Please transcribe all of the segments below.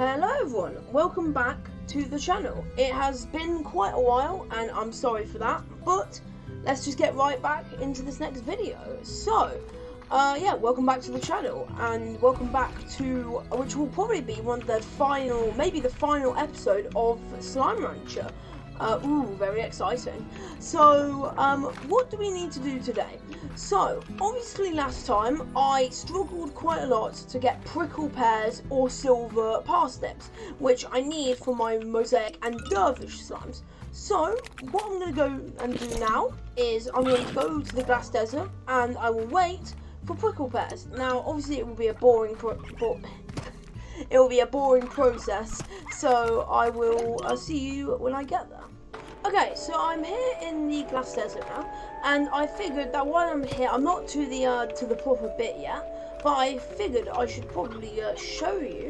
Hello everyone, welcome back to the channel. It has been quite a while and I'm sorry for that, but let's just get right back into this next video. So, yeah, welcome back to the channel and welcome back to, which will probably be one of the final, maybe the final episode of Slime Rancher. Ooh, very exciting. So, what do we need to do today? So, obviously last time I struggled quite a lot to get prickle pears or silver parsnips, which I need for my mosaic and dervish slimes. So, what I'm going to go and do now is I'm going to go to the glass desert and I will wait for prickle pears. Now, obviously it will be a boring process, so I will see you when I get there. Okay, so I'm here in the glass desert now, and I figured that while I'm here, I'm not to the proper bit yet, but I figured I should probably show you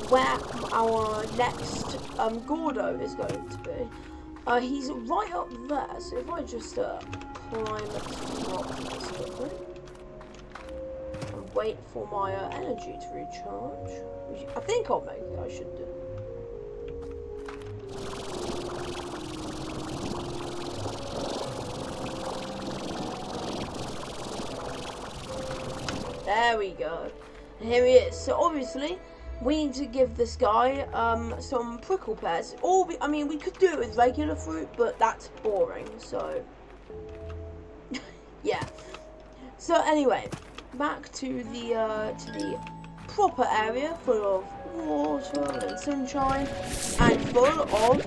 where our next Gordo is going to be. He's right up there, so if I just climb this rock quickly and wait for my energy to recharge, which I think I'll make it. I should do. There we go. And here he is. So obviously, we need to give this guy some prickle pears. Or I mean, we could do it with regular fruit, but that's boring. So yeah. So anyway, back to the proper area full of water and sunshine, and full of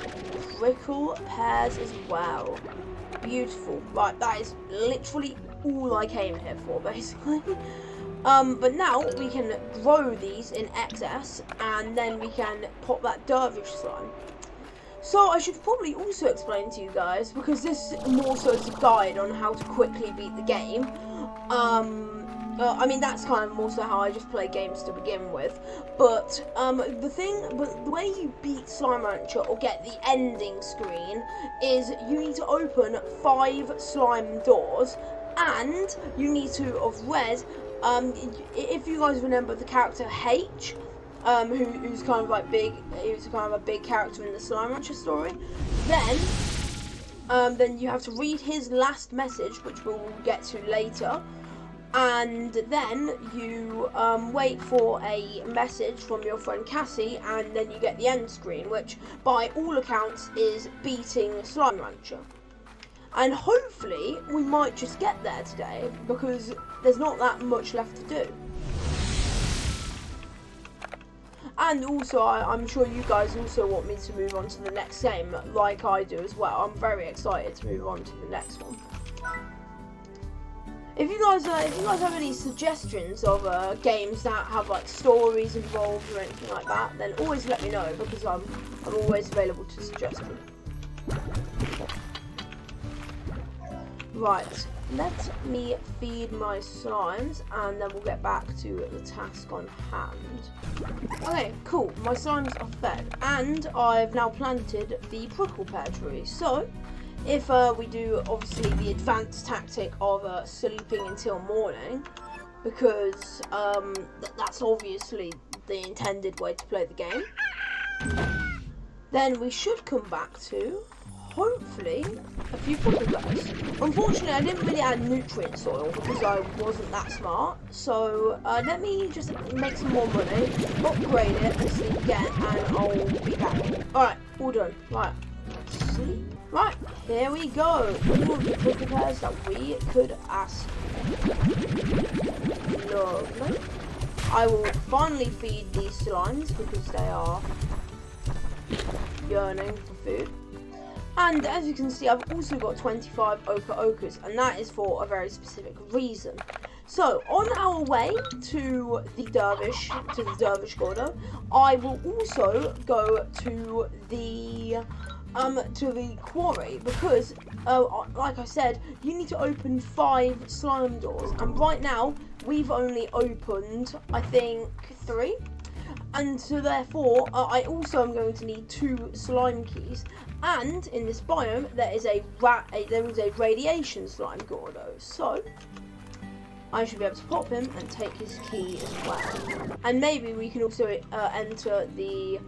prickle pears as well. Beautiful. Right, that is literally all I came here for, basically. But now we can grow these in excess, and then we can pop that dervish slime. So I should probably also explain to you guys, because this more so is a guide on how to quickly beat the game. I mean, that's kind of more so how I just play games to begin with. But the way you beat Slime Rancher or get the ending screen is you need to open 5 slime doors, and you need to have read. If you guys remember the character H, who's kind of like who's kind of a big character in the Slime Rancher story, then you have to read his last message, which we'll get to later, and then you wait for a message from your friend Cassie, and then you get the end screen, which by all accounts is beating Slime Rancher. And hopefully we might just get there today, because there's not that much left to do. And also, I'm sure you guys also want me to move on to the next game, like I do as well. I'm very excited to move on to the next one. If you guys have any suggestions of games that have like stories involved or anything like that, then always let me know, because I'm always available to suggest them. Right, let me feed my slimes, and then we'll get back to the task on hand. Okay, cool, my slimes are fed, and I've now planted the prickle pear tree. So, if we do, obviously, the advanced tactic of sleeping until morning, because that's obviously the intended way to play the game, then we should come back to, hopefully, a few prickle pears. Unfortunately, I didn't really add nutrient soil because I wasn't that smart. So let me just make some more money, upgrade it, and sleep again, and I'll be back. Alright, all done. Right, let's see. Right, here we go. All of the prickle pears that we could ask for. Lovely. I will finally feed these slimes because they are yearning for food. And as you can see, I've also got 25 ochre ochres, and that is for a very specific reason. So, on our way to the dervish Gordo, I will also go to the quarry, because, like I said, you need to open 5 slime doors, and right now we've only opened, I think, 3. And so therefore, I also am going to need 2 slime keys. And in this biome, there is a radiation slime Gordo. So I should be able to pop him and take his key as well. And maybe we can also enter the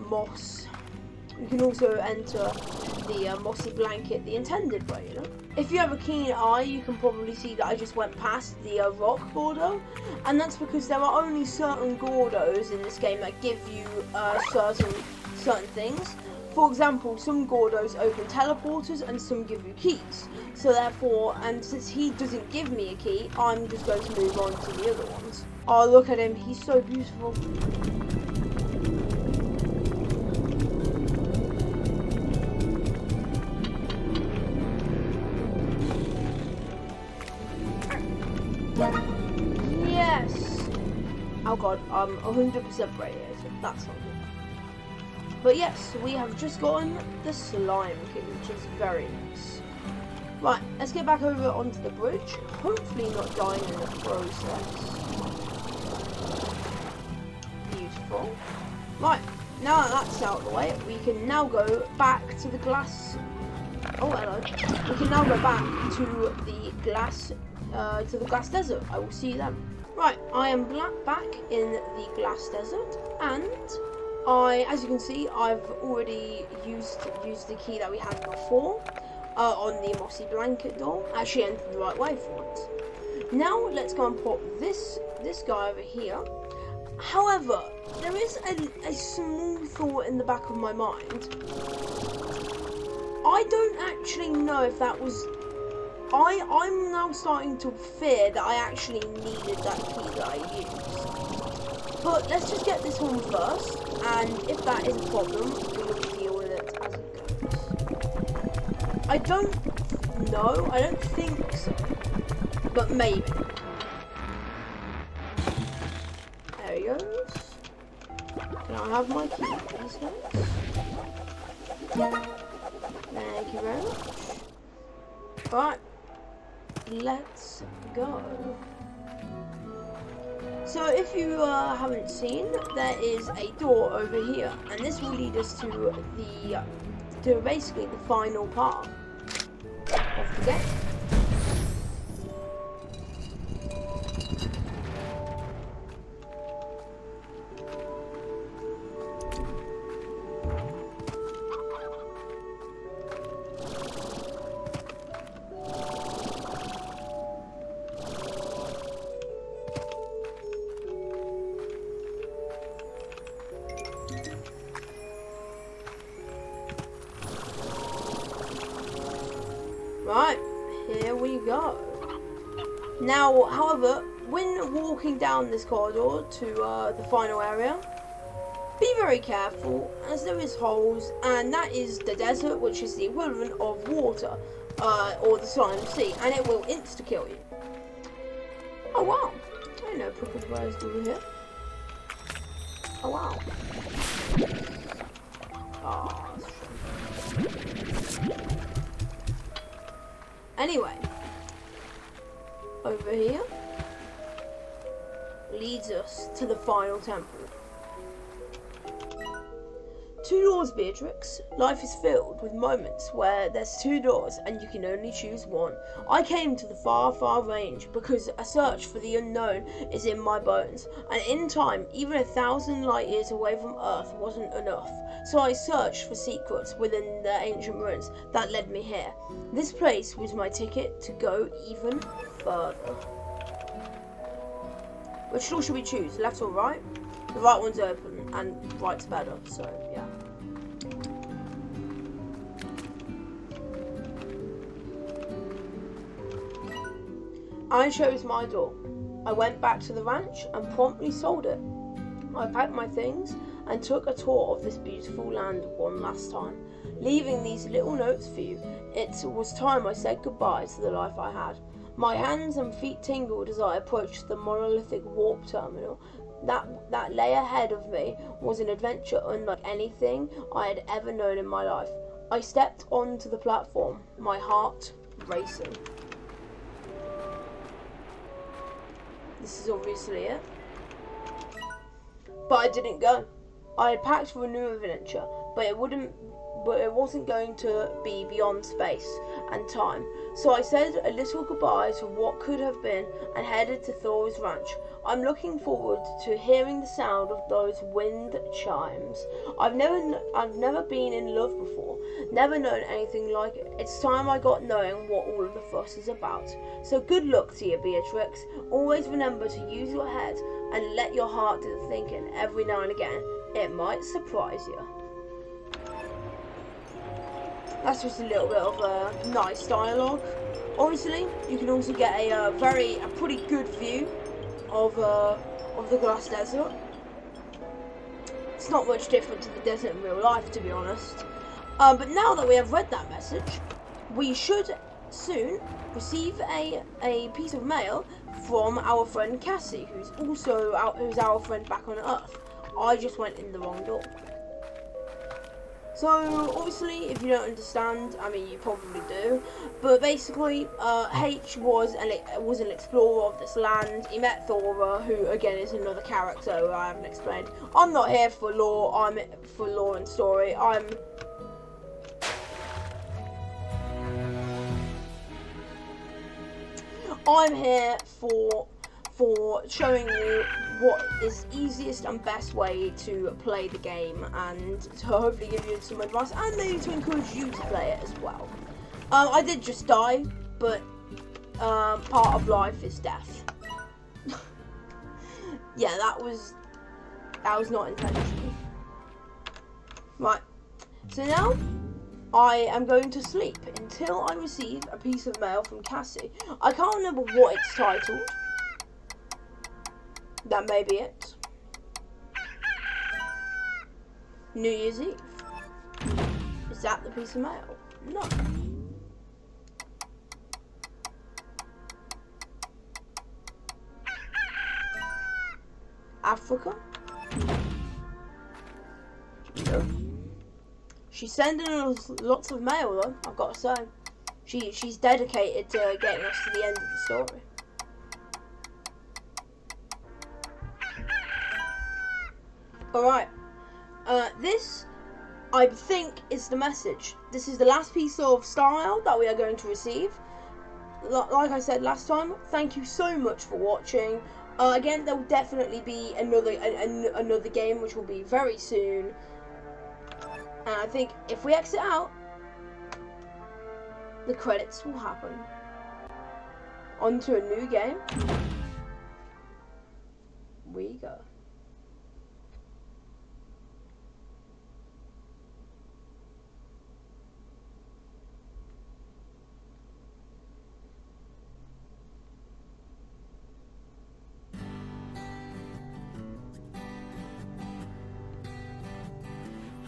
moss. We can also enter the mossy blanket the intended way, you know? If you have a keen eye, you can probably see that I just went past the rock Gordo, and that's because there are only certain Gordos in this game that give you certain things. For example, some Gordos open teleporters and some give you keys. So therefore, and since he doesn't give me a key, I'm just going to move on to the other ones. Oh, look at him, he's so beautiful. Yes! Oh god, I'm 100% radiated. That's not good. But yes, we have just gotten the Slime King, which is very nice. Right, let's get back over onto the bridge. Hopefully not dying in the process. Beautiful. Right, now that that's out of the way, we can now go back to the glass. Oh, hello. We can now go back to the glass desert. I will see you then. Right, I am back in the glass desert, and as you can see, I've already used the key that we had before on the mossy blanket door. Actually entered the right way for once. Now let's go and pop this guy over here. However, there is a small thought in the back of my mind. I don't actually know if that was. I'm now starting to fear that I actually needed that key that I used. But let's just get this one first, and if that is a problem, we'll deal with it as it goes. I don't know, I don't think so, but maybe. There he goes. Can I have my key, please, guys? Thank you very much. Right. Let's go. So if you haven't seen, there is a door over here, and this will lead us to basically the final part of the game. Right, here we go. Now, however, when walking down this corridor to the final area, be very careful, as there is holes, and that is the desert, which is the equivalent of water, or the slime sea, and it will insta-kill you. Oh wow, I didn't know prickly bears were here. Oh wow. Oh, that's true. Anyway, over here leads us to the final temple. 2 doors, Beatrix. Life is filled with moments where there's 2 doors and you can only choose one. I came to the far, far range because a search for the unknown is in my bones, and in time, even 1,000 light years away from Earth wasn't enough. So I searched for secrets within the ancient ruins that led me here. This place was my ticket to go even further. Which door should we choose, left or right? The right one's open and right's better, so yeah. I chose my door. I went back to the ranch and promptly sold it. I packed my things and took a tour of this beautiful land one last time, leaving these little notes for you. It was time I said goodbye to the life I had. My hands and feet tingled as I approached the monolithic warp terminal. That lay ahead of me was an adventure unlike anything I had ever known in my life. I stepped onto the platform, my heart racing. This is obviously it. But I didn't go. I had packed for a new adventure, but it wasn't going to be beyond space. and time. So I said a little goodbye to what could have been and headed to Thor's ranch. I'm looking forward to hearing the sound of those wind chimes. I've never been in love before, never known anything like it. It's time I got knowing what all of the fuss is about. So good luck to you, Beatrix. Always remember to use your head and let your heart do the thinking. Every now and again, it might surprise you. That's just a little bit of nice dialogue. Obviously, you can also get a pretty good view of the grass desert. It's not much different to the desert in real life, to be honest. But now that we have read that message, we should soon receive a piece of mail from our friend Cassie, who's our friend back on Earth. I just went in the wrong door. So, obviously, if you don't understand, I mean, you probably do, but basically, H was an explorer of this land. He met Thora, who, again, is another character who I haven't explained. I'm not here for lore, I'm for lore and story. I'm here for showing you what is easiest and best way to play the game, and to hopefully give you some advice and maybe to encourage you to play it as well. I did just die, but part of life is death. Yeah, that was not intentional. Right, so now I am going to sleep until I receive a piece of mail from Cassie. I can't remember what it's titled. That may be it. New Year's Eve. Is that the piece of mail? No. Africa? No. She's sending us lots of mail though, I've got to say. She's dedicated to getting us to the end of the story. Alright, this, I think, is the message. This is the last piece of style that we are going to receive. Like I said last time, thank you so much for watching. Again, there will definitely be another game, which will be very soon. And I think if we exit out, the credits will happen. On to a new game. We go.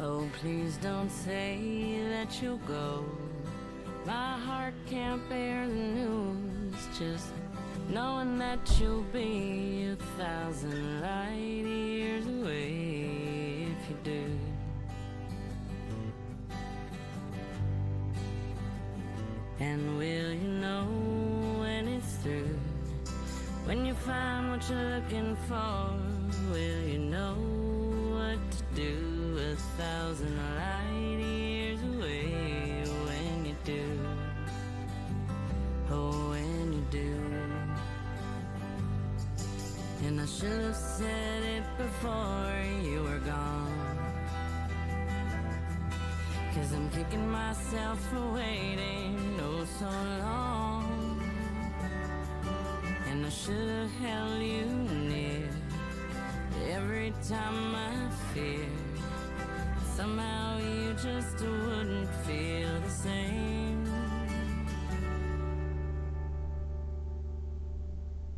Oh, please don't say that you'll go. My heart can't bear the news. Just knowing that you'll be 1,000 light years away if you do. And will you know when it's through? When you find what you're looking for, will you know what to do? 1,000 light years away when you do. Oh, when you do. And I should have said it before you were gone, 'cause I'm kicking myself for waiting oh so long. And I should have held you near every time I fear somehow you just wouldn't feel the same.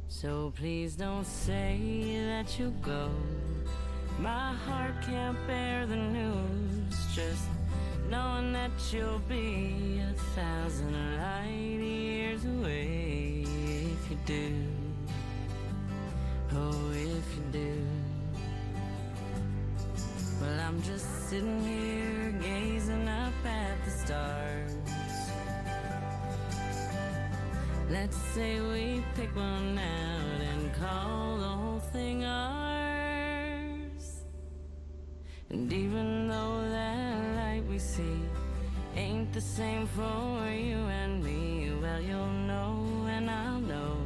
So please don't say that you'll go. My heart can't bear the news. Just knowing that you'll be 1,000 light years away if you do. Oh, if you do. Well, I'm just sitting here gazing up at the stars. Let's say we pick one out and call the whole thing ours. And even though that light we see ain't the same for you and me. Well, you'll know and I'll know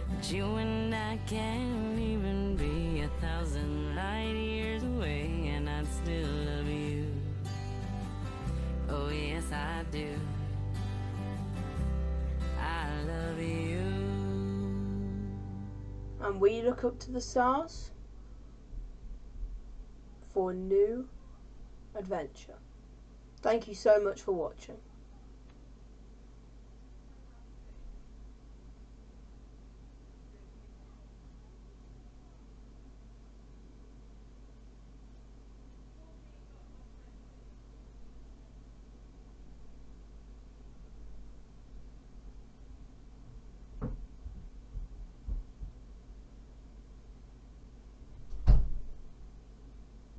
that you and I can't even be 1,000 light years away, and I'd still love you. Oh yes, I do. I love you. And we look up to the stars for new adventure. Thank you so much for watching.